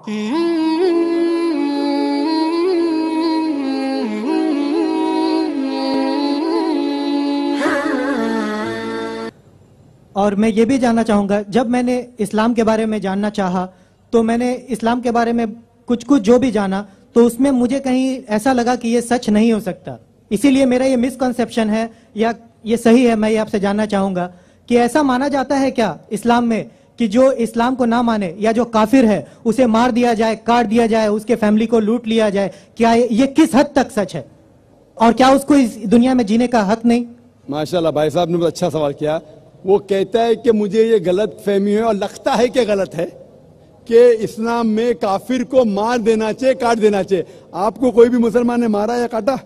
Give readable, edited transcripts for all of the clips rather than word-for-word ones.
और मैं ये भी जानना चाहूँगा, जब मैंने इस्लाम के बारे में जानना चाहा तो मैंने इस्लाम के बारे में कुछ कुछ जो भी जाना तो उसमें मुझे कहीं ऐसा लगा कि ये सच नहीं हो सकता। इसीलिए मेरा ये मिसकंसेप्शन है या ये सही है, मैं ये आपसे जानना चाहूँगा कि ऐसा माना जाता है क्या इस्लाम में कि जो इस्लाम को ना माने या जो काफिर है उसे मार दिया जाए, काट दिया जाए, उसके फैमिली को लूट लिया जाए? क्या ये किस हद तक सच है और क्या उसको इस दुनिया में जीने का हक नहीं? माशाल्लाह भाई साहब ने बहुत अच्छा सवाल किया। वो कहता है कि मुझे ये गलत फहमी है और लगता है कि गलत है कि इस्लाम में काफिर को मार देना चाहिए, काट देना चाहिए। आपको कोई भी मुसलमान ने मारा या काटा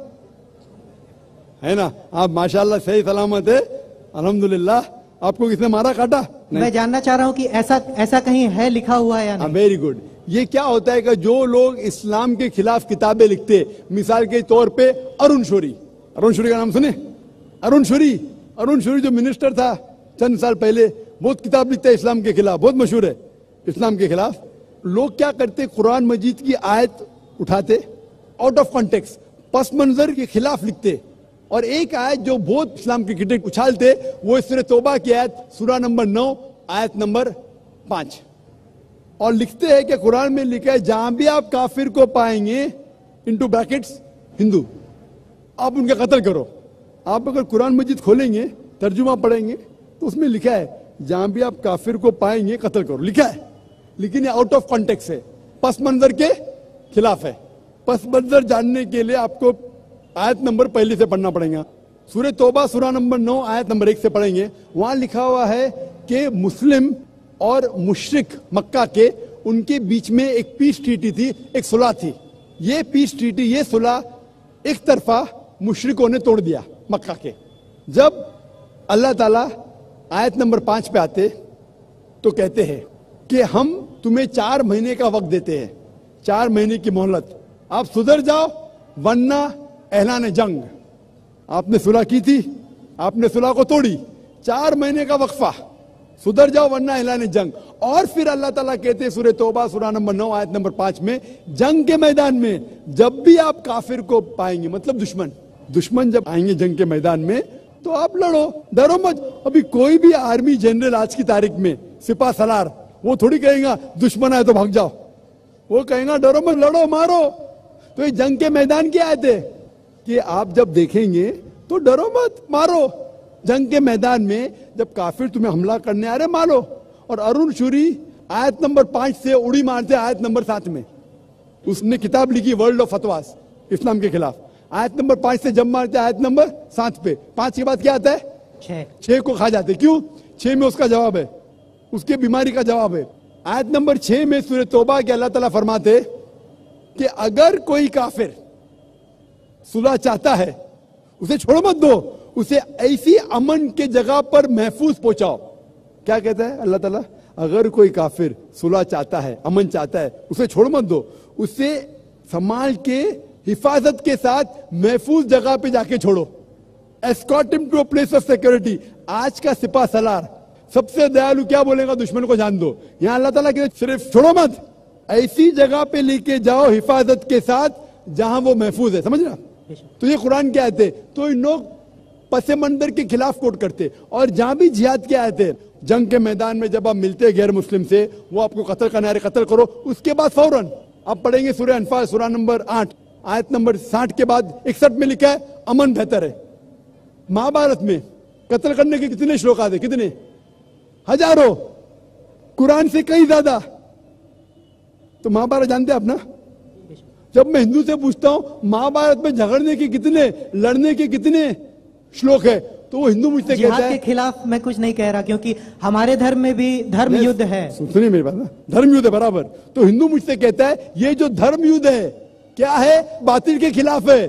है ना? आप माशाल्लाह सही सलामत है, अल्हम्दुलिल्लाह। आपको किसने मारा काटा? मैं जानना चाह रहा हूँ कि ऐसा कहीं है लिखा हुआ है या नहीं? Very good. ये क्या होता है कि जो लोग इस्लाम के खिलाफ किताबें लिखते, मिसाल के तौर पे अरुण शौरी का नाम सुने? अरुण शौरी जो मिनिस्टर था चंद साल पहले, बहुत किताब लिखता है इस्लाम के खिलाफ, बहुत मशहूर है इस्लाम के खिलाफ। लोग क्या करते, कुरान मजीद की आयत उठाते, आउट ऑफ कॉन्टेक्स्ट पस मंजर के खिलाफ लिखते, और एक आयत जो बहुत इस्लाम की क्रिटिक उछालते वो सूरह तौबा की आयत सूरा नंबर 9 आयत नंबर 5, और लिखते हैं कि कुरान में लिखा है जहां भी आप काफिर को पाएंगे इनटू ब्रैकेट्स हिंदू, आप उनका कत्ल करो। आप अगर कुरान मजीद खोलेंगे, तर्जुमा पढ़ेंगे तो उसमें लिखा है जहां भी आप काफिर को पाएंगे कत्ल करो, लिखा है। लेकिन ये आउट ऑफ कॉन्टेक्स्ट है, पस मंजर के खिलाफ है। पस मंजर जानने के लिए आपको आयत नंबर पहले से पढ़ना पड़ेगा। सूरह तौबा सूरा नंबर 9 आयत नंबर 1 से पढ़ेंगे। वहां लिखा हुआ है कि मुस्लिम और मुशरिक मक्का के उनके बीच में एक पीस ट्रीटी थी, एक सुलह थी। ये पीस ट्रीटी, ये सुलह एक तरफा मुशरिकों ने तोड़ दिया मक्का के। जब अल्लाह ताला आयत नंबर 5 पे आते तो कहते हैं कि हम तुम्हें 4 महीने का वक्त देते हैं, 4 महीने की मोहलत, आप सुधर जाओ वरना ऐलान जंग। आपने सुलह की थी, आपने सुलह को तोड़ी, 4 महीने का वक्फा, सुधर जाओ वरना ऐलान जंग। और फिर अल्लाह ताला कहते हैं सूरह तौबा सूरा नंबर 9 आयत नंबर 5 में, जंग के मैदान में जब भी आप काफिर को पाएंगे, मतलब दुश्मन जब आएंगे जंग के मैदान में तो आप लड़ो, डरो मत। अभी कोई भी आर्मी जनरल आज की तारीख में, सिपा सलार, वो थोड़ी कहेगा दुश्मन आए तो भाग जाओ, वो कहेगा डरो मत, लड़ो, मारो। तो ये जंग के मैदान की आयत है कि आप जब देखेंगे तो डरो मत, मारो। जंग के मैदान में जब काफिर तुम्हें हमला करने आ रहे, मारो। और अरुण शौरी आयत नंबर 5 से उड़ी मारते आयत नंबर 7 में। उसने किताब लिखी वर्ल्ड ऑफ फतवास इस्लाम के खिलाफ, आयत नंबर 5 से जब मारते आयत नंबर 7 पे। 5 के बाद क्या आता है? 6 को खा जाते। क्यों? 6 में उसका जवाब है, उसके बीमारी का जवाब है। आयत नंबर 6 में सूरह तौबा के अल्लाह ताला फरमाते कि अगर कोई काफिर सुलह चाहता है उसे छोड़ो मत दो, उसे ऐसी अमन के जगह पर महफूज पहुंचाओ। क्या कहता है अल्लाह ताला? अगर कोई काफिर सुलह चाहता है, अमन चाहता है, उसे छोड़ मत दो, उसे संभाल के हिफाजत के साथ महफूज जगह पे जाके छोड़ो। Escort him to a place of security. आज का सिपा सलार सबसे दयालु क्या बोलेगा? दुश्मन को जान दो। यहां अल्लाह ताला कहते सिर्फ छोड़ो मत, ऐसी जगह पे लेके जाओ हिफाजत के साथ जहां वो महफूज है। समझ रहा? तो ये कुरान क्या आयत है? तो इन लोग पसे मंदर के खिलाफ कोट करते, और जहां भी जिहाद की आयत है, जंग के मैदान में जब आप मिलते हैं गैर मुस्लिम से, वो आपको कत्ल करना है, कत्ल करो। उसके बाद फौरन आप पढ़ेंगे सूरह अनफाल सूरा नंबर 8 आयत नंबर 60 के बाद 61 में लिखा है अमन बेहतर है। महाभारत में कत्ल करने के कितने श्लोक आते? कितने? हजारों, कुरान से कहीं ज्यादा। तो महाभारत जानते हैं आप ना? जब मैं हिंदू से पूछता हूं महाभारत में झगड़ने के कितने, लड़ने के कितने श्लोक है, तो वो हिंदू मुझसे कहता है। के खिलाफ मैं कुछ नहीं कह रहा, क्योंकि हमारे धर्म में भी धर्म युद्ध है। सुनिए मेरी बात ना, धर्म युद्ध है बराबर। तो हिंदू मुझसे कहता है ये जो धर्म युद्ध है क्या है? बातिल के खिलाफ है।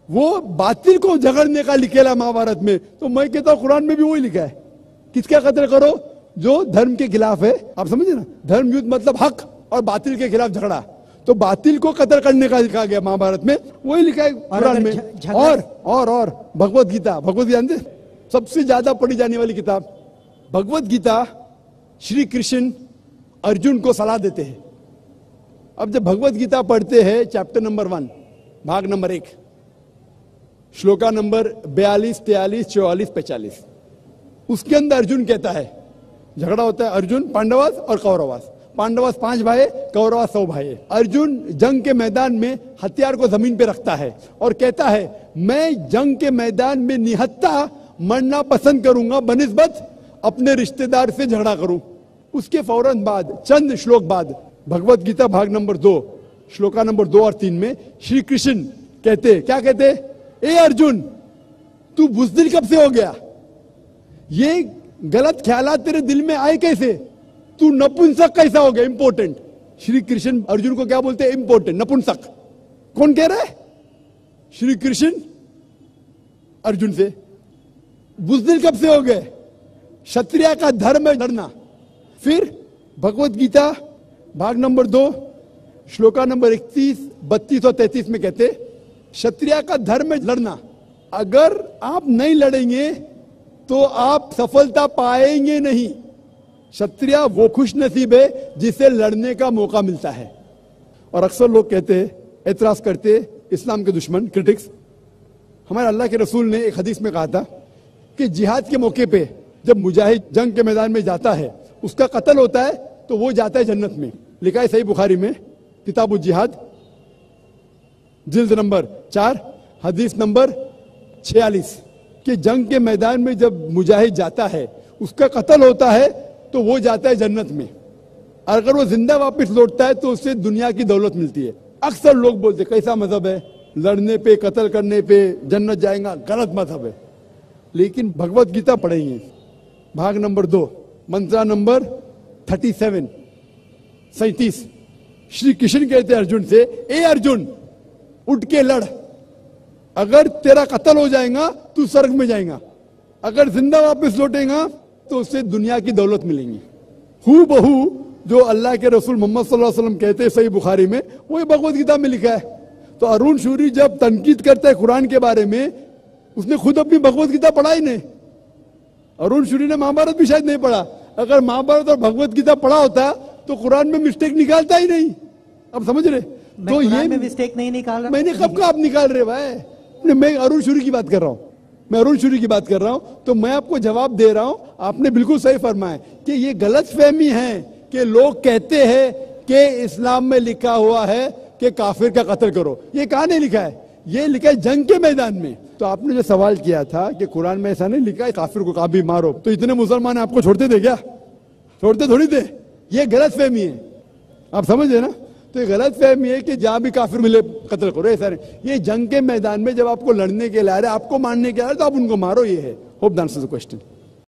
वो बातिल को झगड़ने का लिखेला महाभारत में। तो मैं कहता हूं कुरान में भी वही लिखा है, किसका कत्ल करो? जो धर्म के खिलाफ है। आप समझे ना? धर्म युद्ध मतलब हक और बातिल के खिलाफ झगड़ा। तो बातिल को कत्ल करने का लिखा गया महाभारत में, वही लिखा है कुरान में। और भगवत गीता जानते? सबसे ज्यादा पढ़ी जाने वाली किताब भगवत गीता। श्री कृष्ण अर्जुन को सलाह देते हैं अब जब भगवत गीता पढ़ते हैं चैप्टर नंबर 1 भाग नंबर 1 श्लोका नंबर 42, 43, 44, 45, उसके अंदर अर्जुन कहता है, झगड़ा होता है अर्जुन पांडवास और कौरवास। पांडवास 5 भाई, कौरवास 100 भाई। अर्जुन जंग के मैदान में हथियार को जमीन पे रखता है और कहता है मैं जंग के मैदान में निहत्था मरना पसंद करूंगा बनिस्बत अपने रिश्तेदार से झगड़ा करूं। उसके फौरन बाद चंद श्लोक बाद भगवत गीता भाग नंबर 2 श्लोका नंबर 2 और 3 में श्री कृष्ण कहते, क्या कहते, ए अर्जुन तू बुज़दिल कब से हो गया? ये गलत ख्यालात तेरे दिल में आए कैसे? तू नपुंसक कैसा हो गया? इंपॉर्टेंट। श्री कृष्ण अर्जुन को क्या बोलते हैं? इंपॉर्टेंट, नपुंसक। कौन कह रहा है? श्री कृष्ण अर्जुन से। बुज़दिल कब से हो गए? क्षत्रिय का धर्म है लड़ना। फिर भगवत गीता भाग नंबर 2 श्लोका नंबर 31, 32 और 33 में कहते क्षत्रिय का धर्म है लड़ना। अगर आप नहीं लड़ेंगे तो आप सफलता पाएंगे नहीं। क्षत्रिय वो खुश नसीब है जिसे लड़ने का मौका मिलता है। और अक्सर लोग कहते हैं, एतराज करते, इस्लाम के दुश्मन, क्रिटिक्स, हमारे अल्लाह के रसूल ने एक हदीस में कहा था कि जिहाद के मौके पे जब मुजाहिद जंग के मैदान में जाता है, उसका कत्ल होता है तो वो जाता है जन्नत में। लिखा है सही बुखारी में, किताबुल जिहाद, जिल्द नंबर 4, हदीस नंबर 46, कि जंग के मैदान में जब मुजाहिद जाता है, उसका कत्ल होता है तो वो जाता है जन्नत में। अगर वो जिंदा वापस लौटता है तो उससे दुनिया की दौलत मिलती है। अक्सर लोग बोलते कैसा मजहब है, लड़ने पे कत्ल करने पे जन्नत जाएगा? गलत मजहब है। लेकिन भगवत गीता पढ़ेंगे भाग नंबर 2 मंत्रा नंबर 37, 37, श्री कृष्ण कहते अर्जुन से, ए अर्जुन उठ के लड़। अगर तेरा कत्ल हो जाएगा तू स्वर्ग में जाएगा, अगर जिंदा वापस लौटेगा तो उससे दुनिया की दौलत मिलेंगी। हू बहू जो अल्लाह के रसूल मोहम्मद सल्लल्लाहु अलैहि वसल्लम कहते हैं सही बुखारी में, वही भगवत गीता में लिखा है। तो अरुण शूरी जब तनकीद करता है कुरान के बारे में, उसने खुद अपनी भगवत गीता पढ़ा ही नहीं। अरुण शूरी ने महाभारत भी शायद नहीं पढ़ा। अगर महाभारत और भगवत गीता पढ़ा होता तो कुरान में मिस्टेक निकालता ही नहीं। अब समझ रहे? तो ये में मिस्टेक नहीं निकाल रहा। मैंने कब का आप निकाल रहे भाई? मैं अरुण शूरी की बात कर रहा हूं, मैं अरुण शूरी की बात कर रहा हूं। तो मैं आपको जवाब दे रहा हूं, आपने बिल्कुल सही फरमाया कि ये गलतफहमी है कि लोग कहते हैं कि इस्लाम में लिखा हुआ है कि काफिर का कत्ल करो। ये कहां नहीं लिखा है? ये लिखा है जंग के मैदान में। तो आपने जो सवाल किया था कि कुरान में ऐसा नहीं लिखा है काफिर को कभी मारो, तो इतने मुसलमान आपको छोड़ते थे क्या? छोड़ते थोड़ी थे। ये गलतफहमी है, आप समझे ना? तो ये गलतफहमी है कि जहां भी काफिर मिले कत्ल करो, ऐसा नहीं। ये जंग के मैदान में जब आपको लड़ने के लिए आ रहे, आपको मारने के लिए आ रहे, तो आप उनको मारो। ये है। Hope the answer the question.